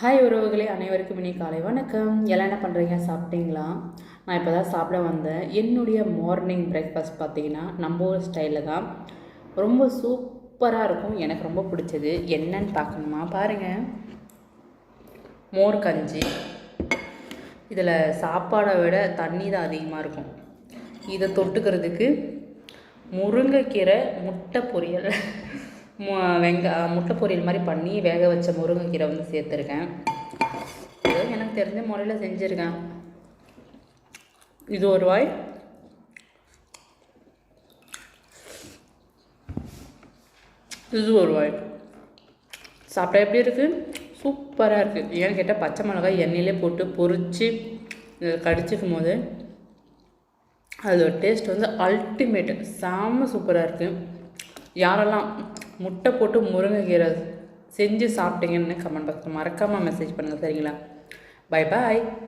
Hi உறவுகளே, அனைவருக்கும் இனி காலை வணக்கம். எல்லாம் என்ன பண்ணுறீங்க? சாப்பிட்டீங்களா? நான் இப்போ தான் சாப்பிட வந்தேன். என்னுடைய மார்னிங் பிரேக்ஃபாஸ்ட் பார்த்தீங்கன்னா நம்ம ஊர் ஸ்டைலில் தான் ரொம்ப சூப்பராக இருக்கும். எனக்கு ரொம்ப பிடிச்சது என்னன்னு பார்க்கணுமா? பாருங்கள், மோர் கஞ்சி. இதில் சாப்பாடை விட தண்ணி தான் அதிகமாக இருக்கும். இதை தொட்டுக்கிறதுக்கு முருங்கைக்கீரை முட்டை பொரியல் முட்டை பொரியல் மாதிரி பண்ணி வேக வச்ச முருங்கைக்கீரை வந்து சேர்த்துருக்கேன். ஏதோ எனக்கு தெரிஞ்ச முறையில் செஞ்சுருக்கேன். இது ஒரு வாய். இது ஒரு வாய். சாப்பிட்டா எப்படி இருக்குது? சூப்பராக இருக்குது. ஏன்னு கேட்டால் பச்சை மிளகாய் எண்ணெயிலே போட்டு பொரித்து கடிச்சிக்கும் போது அதோட டேஸ்ட் வந்து அல்டிமேட்டு, செம்ம சூப்பராக இருக்குது. யாரெல்லாம் முட்டை போட்டு முருங்கைக்கீரை செஞ்சு சாப்பிட்டீங்கன்னு கமெண்ட் பாக்ஸில் மறக்காமல் மெசேஜ் பண்ணுங்கள், சரிங்களா? Bye bye.